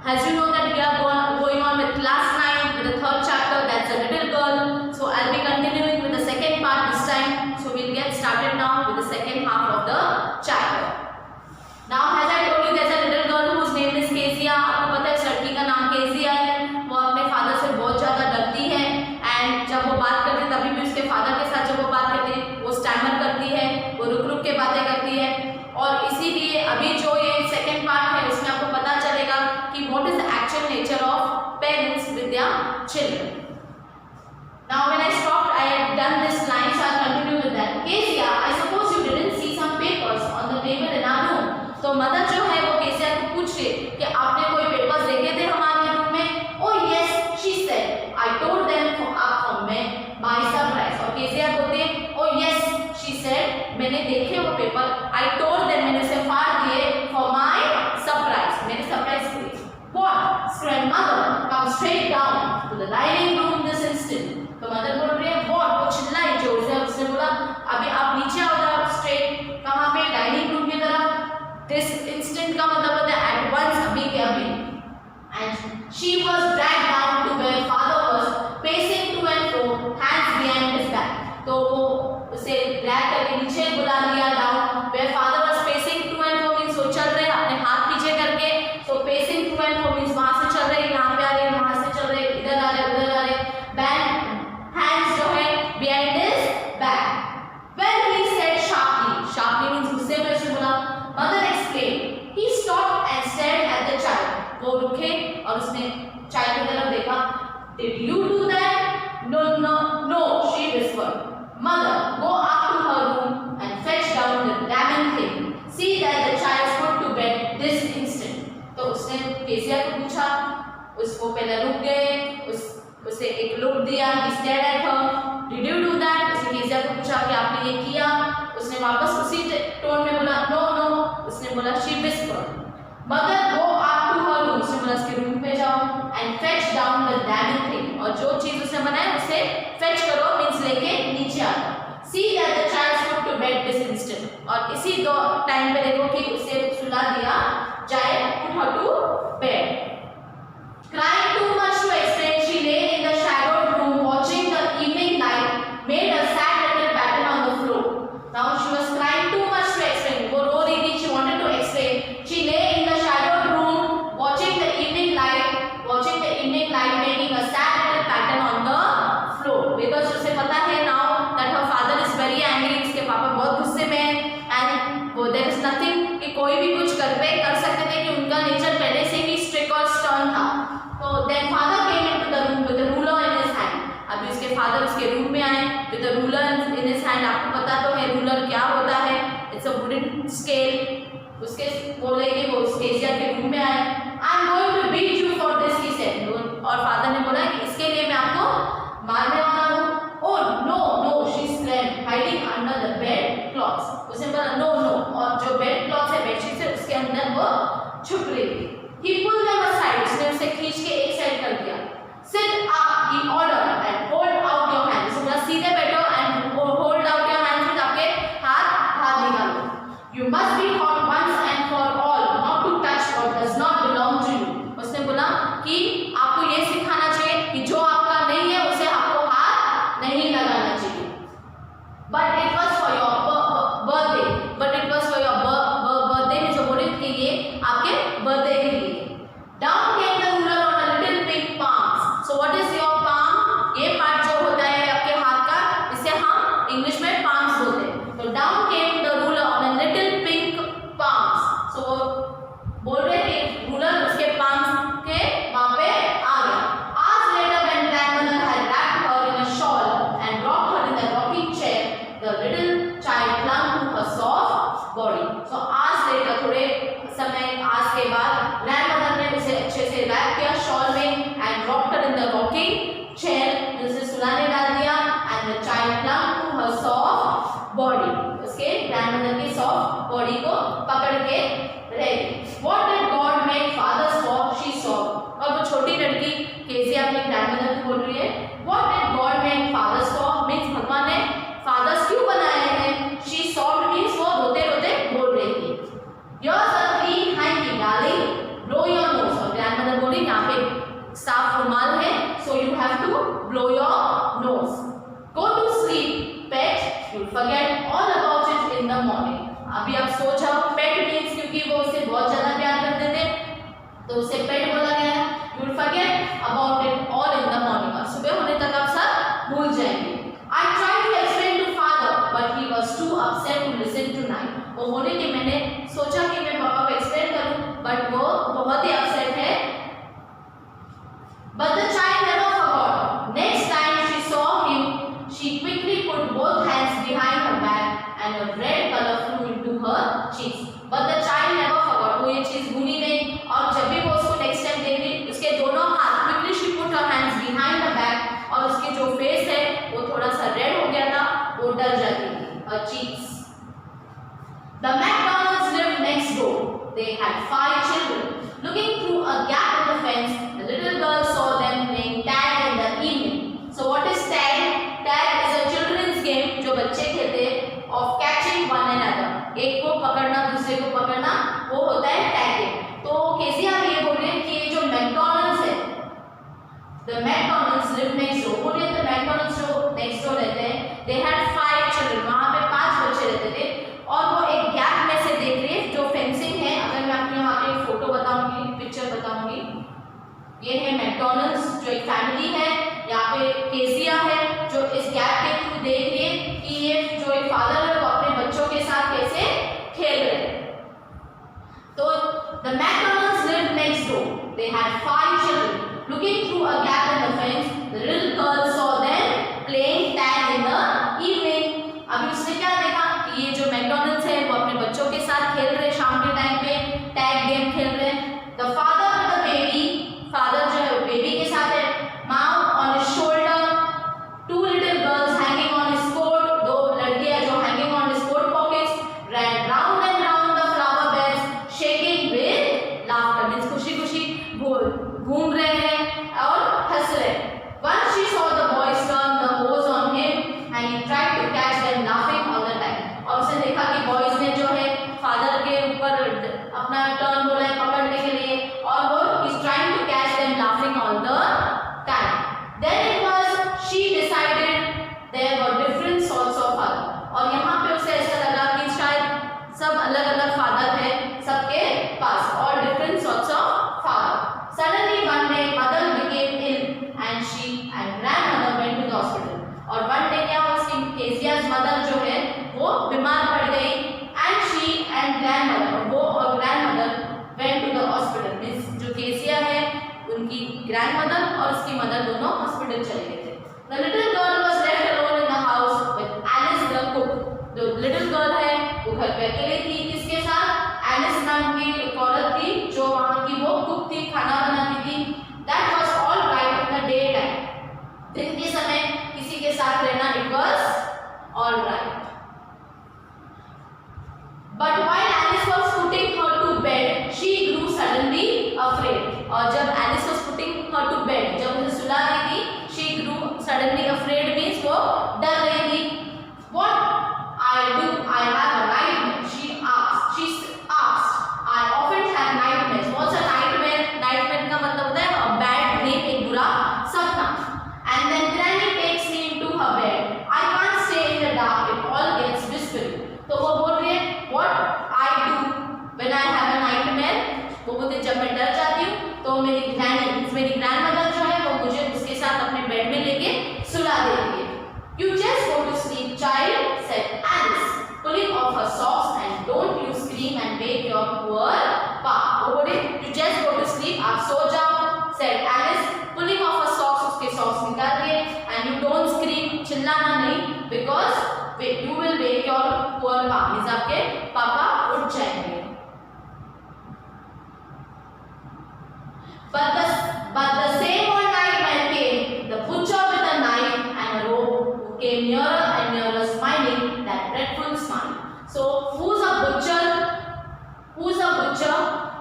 As you know that we are going on with class 9 with the third chapter, that's a little girl. So I'll be continuing with the second part this time. So we'll get started now with the second half of the chapter. Now as I told you, there's a little girl whose name is Kezia. आपको पता है इस लड़की का नाम Kezia है. वो अपने फादर से बहुत ज़्यादा डरती है एंड जब वो बात करती है तभी भी उसके फादर के साथ जब वो बात करती है वो स्टैमर करती है, वो रुक रुक के बातें करती है. और इसीलिए अभी जो ये सेकेंड पार्ट है उसमें आपको पता चलेगा कि what is the actual nature of parents with their children. Now when I stopped, I had done this line, so I'll continue with that. Kezia, I suppose you didn't see some papers on the table in our room. तो mother जो है वो केसिया को पूछ रही कि आपने कोई पेपर्स देखे थे हमारे रूम में? Oh yes, she said. I told them for my surprise. और केसिया बोलती है oh yes, she said. मैंने देखे वो पेपर. I told them, मैंने उसे फाड़ दिए for my surprise. मैंने सरप्राइज की. What? Screamed mother. Come straight down to the dining room this instant. तो मदर बोल रही है what? वो चिल्लाई जोर से. उसने बोला अभी आप नीचे आओ जरा स्ट्रेट. कहाँ पे? डाइनिंग रूम की तरफ. This instant का मतलब होता है at once, अभी के अभी. And she was dragged down to where father was pacing to and fro, hands behind his back. तो वो उसे drag करके नीचे बुला लिया down where father was pacing to and fro means वो चल रहे अपने हाथ पीछे करके. So pacing to and fro means वहाँ से चल रहे यहाँ पे आ रहे वहाँ से चल रहे इधर आ रहे उधर आ रहे. Band hands जो है behind his back. When he said sharply means गुस्से में उसे बोला. Mother explained. He stopped and stared at the child. वो रुके और उसने child की तरफ देखा. Did you do that? No, she whispered. Mother, go up to her room and fetch down the damning thing. See that the child's put to bed this instant. तो उसने केसिया को पूछा. उसको पहले रुक गए. उसे एक लुक दिया. He stared at her. Did you do that? उसने केसिया को पूछा कि आपने ये किया. उसने वापस उसी टोन में बोला no. उसने बोला she whispered. Mother, go up to her room. उसने बोला उसके रूम पे जाओ and fetch down the damning thing. और जो चीज उसने बनाया उसे fetch करो means लेके नीचे आओ. See that the child is put to bed this instant. और इसी दो टाइम पे देखो कि उसे सुला दिया जाए. Put her to bed. Crying too much to explain, she lay in the shadowed room watching the evening light made a sad little pattern on the floor. Now she was crying too much to explain. वो रो रही थी. She wanted to explain. She lay in the shadowed room watching the evening light making a sad little pattern on the floor. Because उसे पता है now that her father is very angry. उसके पापा बहुत गुस्से में हैं and वो there is nothing कि कोई भी कुछ कर सकते थे कि उनका नेचर पहले से ही strict और stern था. तो then father came into the room with a ruler in his hand. अभी उसके फादर उसके रूम में आए with a ruler in his hand. आपको पता तो है रूलर क्या होता है. It's a wooden scale. उसके बोले कि वो केसिया के रूम में आए. I'm going to beat you for this, he said. और फादर ने बोला कि इसके लिए मैं आपको मारने वाला हूँ. Oh no, she screamed, hiding under the bed cloths. उसने बोला no. और जो बेड क्लॉथ्स है बेडशीट से उसके अंदर वो छुप रही थी. He pulled them aside. उसने उसे खींच के एक साइड कर दिया. Sit up, he ordered, and hold out your hands. उसने बोला सीधे बैठो and hold out your hands. फिर आपके हाथ निकालो. You must be taught once and for all not to touch what does not वो बोले कि मैंने सोचा कि मैं पापा को एक्सप्लेन करूं, बट वो बहुत ही अपसेट है। But the child never forgot. Next time she saw him, she quickly put both hands behind her back and a red color flew into her cheeks. But the child never forgot. वो ये चीज भूली नहीं, और जब भी वो उसको नेक्स्ट टाइम देख रही, उसके दोनों हाथ quickly she put her hands behind her back, और उसकी जो फेस है वो थोड़ा सा रेड हो गया था, वो डर जाती थी, her cheeks. The McDonalds lived next door. They had 5 children. Looking through a gap in the fence, the little girl saw them playing tag in the evening. So what is tag? Tag is a children's game जो बच्चे खेलते हैं of catching one another. एक को पकड़ना, दूसरे को पकड़ना, वो होता है tag game. तो कैसे आप ये बोल रहे हैं कि ये जो मैकडॉनल्ड्स है, the McDonalds live next door. बोलिए तो मैकडॉनल्ड्स जो next door रहते हैं, they had 5 children. वहाँ पे 5 बच्चे रहते थे, और वो एक गैप में से देख रही है जो फेंसिंग है। अगर मैं आपको यहाँ पे फोटो बताऊंगी, पिक्चर बताऊंगी, ये है मैकडॉनल्ड्स जो एक फैमिली है, यहाँ पे केसिया है जो इस गैप के थ्रू देख रही है कि ये जो एक फादर है वो अपने बच्चों के साथ कैसे खेल रहे हैं। तो the McDonalds lived next door. They had 5 children. Looking through a gap in the fence, the little girl saw them playing tag in the evening. अभी उसने क्या देखा कि ये जो मैकडॉनल्ड्स है वो अपने बच्चों के साथ खेल रहे, शाम के टाइम पे टैग गेम खेल रहे हैं। The father with the baby, father जो है वो बेबी के साथ है, mom on his shoulder, 2 little girls hanging on his coat, 2 लड़कियां जो hanging on his coat pockets, ran round and round the flower beds, shaking with laughter. Means खुशी खुशी घूम रहे हैं और हंस रहे हैं। Once she saw the boys turn the hose on him and he tried to catch them laughing all the time. और उसने देखा कि बॉयज ने जो है फादर के ऊपर अपना टर्न बोला है पकड़ने के लिए, और वो is trying to catch them laughing all the time. Then it was she decided there were different sorts of father. और यहाँ पे उसे ऐसा लगा कि शायद सब अलग अलग फादर है सबके पास, और different sorts of father. Suddenly one day mother became ill and she and grandmother went to the hospital. और one day क्या हुआ, केसिया's मदर जो है वो बीमार पड़ गई, and she and grandmother, वो और grandmother went to the hospital. Means जो केसिया है उनकी ग्रैंडमदर और उसकी मदर दोनों हॉस्पिटल चले गए थे। The little girl was left alone in the house with Alice the cook. जो लिटिल गर्ल है वो घर पे अकेले थी, किसके साथ? एलिस नाम की एक औरत थी जो वहाँ की वो कुक थी, खाना बनाती थी। That was all right in the daytime. दिन के समय किसी के साथ रहना it was all right. But while Alice was putting her to bed, she grew suddenly afraid. और जब Alice was putting her to bed, जब उसे सुला रही थी, she grew suddenly afraid means वो डर रही थी। What I do? I have a nightmare. She asked. She asked. I often have nightmares. What's a nightmare? Nightmare का मतलब होता है a bad dream, एक बुरा सपना। And then Granny takes me into her bed. I can't stay in the dark. It all gets whispery. तो वो बोल रही है what I do when I have a nightmare. वो बोलते जब मैं डर जाती हूँ तो मेरी ग्रैंडमदर जो है वो मुझे उसके साथ अपने बेड में लेके सुला देती है। You just go to sleep, child, said Alice, pulling off her socks, and don't you scream and wake your poor pa. वो बोले you just go to sleep, आप सो जाओ, said Alice, pulling off her socks, उसके socks निकाल दिए, and you don't scream, चिल्लाना नहीं, because you will wake your poor pa, means आपके पापा उठ जाएंगे। But the same one night when came the butcher with a knife and a rope, who came nearer and nearer, smiling that dreadful smile. So who's a butcher? Who's a butcher?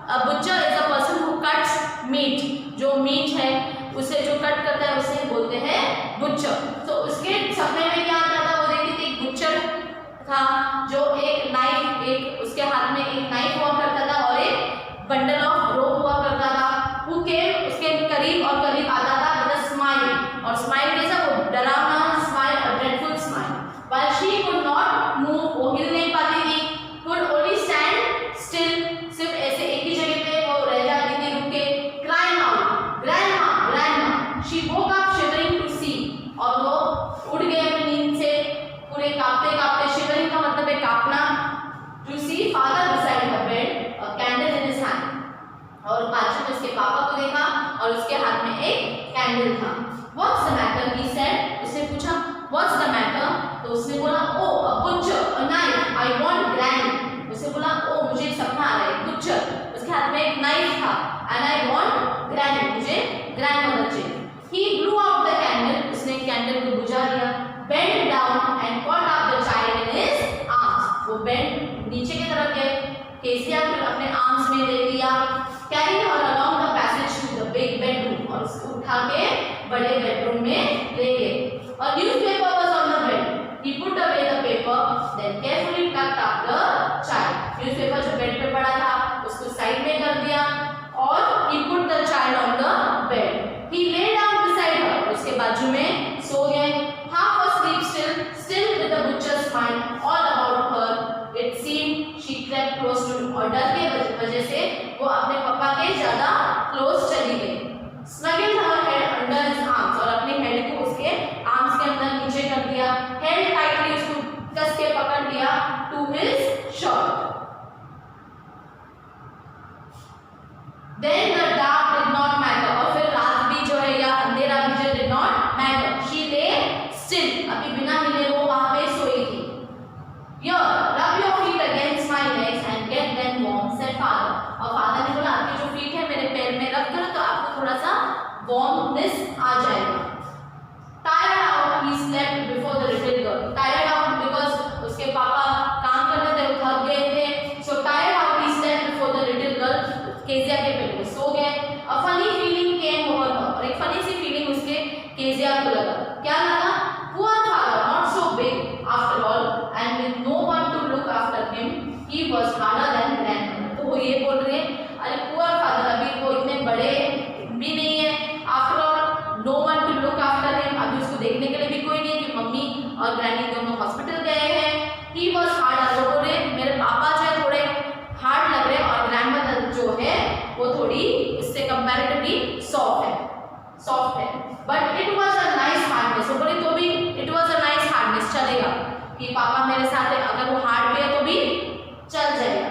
A butcher is a person who cuts meat. जो meet है उसे जो cut करता है उसे बोलते हैं butcher. So उसके सपने में क्या आता था, वो देखती थी एक butcher था जो एक नाइफ, एक उसके हाथ में एक नाइफ हुआ करता था और एक बंडल ऑफ रोप हुआ करता था। Who came उसके करीब और करीब आता था with a smile, और स्माइल कैसा, वो डरावना smile, a dreadful smile. While she could not move, वो हिल नहीं पाती थी, could only stand still, सिर्फ ऐसे एक ही जगह पे वो रह जाती थी रुक के, crying out, grandma, grandma. She woke up shivering to see, और वो उठ गई अपनी नींद से पूरे कांपते कांपते, shivering का मतलब है कांपना, to see उसके पापा को देखा और उसके हाथ में एक कैंडल था। What's the matter? He said. उसने पूछा What's the matter? तो उसने बोला Oh, a butcher, a knife. I want granny. उसने बोला Oh, मुझे एक सपना आ रहा है, butcher. उसके हाथ में एक नाइफ था and I want granny. मुझे grandmother चाहिए. He blew out the candle. उसने कैंडल को बुझा दिया. Bent down and caught up the child in his arms. वो bent नीचे की तरफ गए, केसिया को अपने आर्म्स में ले लिया. Carried her along the passage to the big bedroom. और उसको उठा के बड़े बेडरूम में ले गए. A newspaper was on the bed. He put away the paper, then carefully tucked up the child. Newspaper जो बेड पे पड़ा था उसको साइड में कर दिया और he put the child on the bed. He lay down beside her. उसके बाजू में सो गए. Half asleep still with the butcher's mind all about her. It seemed she crept close to him. और डर के वजह से वो अपने पापा के ज्यादा क्लोज चली गई. Snuggled her head under his arms और अपने हेड को उसके आर्म्स के अंदर नीचे कर दिया. Held tightly उसको कस के पकड़ लिया to his shirt. Then the dark did not matter. और फिर रात भी जो है या अंधेरा भी जो did not matter. She lay still. अभी बिना हिले वो वहाँ पे सोई थी. Here, rub your feet against my legs and get them warm, said father. और father ने बोला आपके जो feet है मेरे पैर में रब करो तो आपको थोड़ा सा warmness आ जाएगा. Tired out, he slept before the little girl. Tired out because उसके पापा काम करते थे, वो थक गए थे. So tired out, he slept before the little girl. Kezia के पेट में सो गए. A funny feeling came over her. और एक funny सी feeling उसके केजिया को लगा. क्या लगा? Poor father, not so big after all, and with no one to look after him, he was harder than grandmother. तो वो ये बोल रहे हैं अरे poor father अभी वो इतने बड़े भी नहीं है. After all, no one to look after him. अभी उसको देखने के लिए भी कोई नहीं कि मम्मी और ग्रैनी दोनों हॉस्पिटल गए हैं. He was harder. वो बोल रहे मेरे पापा जो है थोड़े हार्ड लग रहे हैं और ग्रैंडमदर जो है वो थोड़ी इससे कंपैरेटिवली सॉफ्ट है. But it was a nice hardness. वो बोले तो भी it was a nice hardness, चलेगा कि पापा मेरे साथ है, अगर वो हार्ड भी है तो भी चल जाएगा.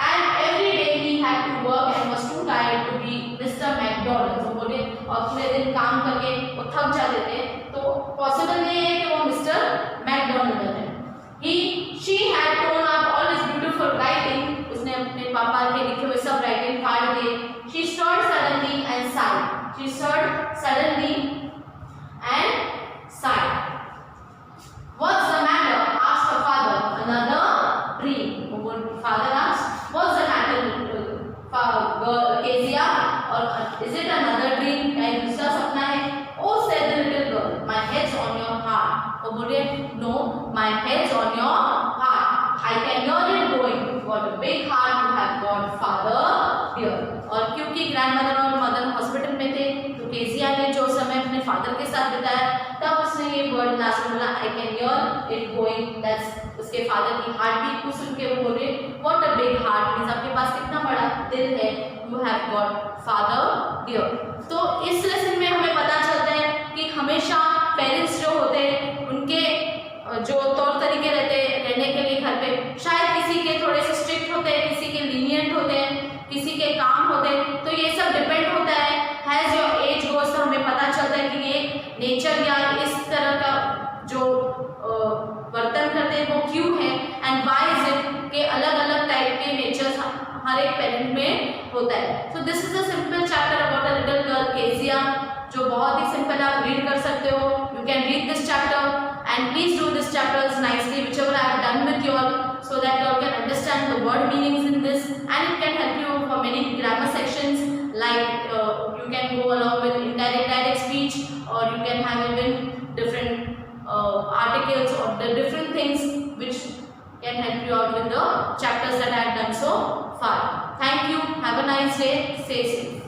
And every day he had to work and was too tired to be mister McDonald. वो बोले और पूरे दिन काम करके वो थक जाते थे तो पॉसिबल नहीं है कि वो मिस्टर मैकडॉनल्ड बने. She had torn up all his beautiful writing. उसने अपने पापा के लिखे हुए सब राइटिंग फाड़ दिए. She stirred suddenly and sighed. She stirred suddenly and sighed. What's the matter? asked her father. Another dream. Father asked, What's the matter, Kezia? Or is it another dream? क्या दूसरा सपना है? Oh, said the little girl, my head's on your heart. वो बोले No, my head's on your heart. I can hear it going. What a big heart you have got, father dear. और क्योंकि grandmother और mother hospital में थे तो Kezia ने जो समय अपने फादर के साथ बिताया तब उसने ये वर्ड लास्ट में बोला I can hear it going. That's उसके फादर की हार्ट बीट को सुन के वो बोले What a big heart. Means आपके पास कितना बड़ा दिल है. You have got father dear. तो इस लेसन में हमें पता चलता है कि हमेशा पेरेंट्स जो होते हैं उनके जो तौर तरीके रहते हैं रहने के लिए घर पे शायद किसी के थोड़े से स्ट्रिक्ट होते हैं, किसी के लीनियंट होते हैं, किसी के काम होते हैं. तो ये सब डिपेंड होता है हैज योर एज गोस. तो हमें पता चलता है कि ये नेचर या इस तरह का जो वर्तन करते हैं वो क्यों है एंड व्हाई इज इट के अलग अलग टाइप के नेचर्स हर एक पेरेंट में होता है. So this is a simple chapter about a little girl Kezia जो बहुत ही सिंपल आप रीड कर सकते हो. You can read this chapter and please do this chapters nicely whichever I have done with you all so that you all can understand the word meanings in this and it can help you for many grammar sections like you can go along with indirect direct speech or you can have even different articles or the different things which can help you out with the chapters that I have done so far. Thank you. Have a nice day. Stay safe.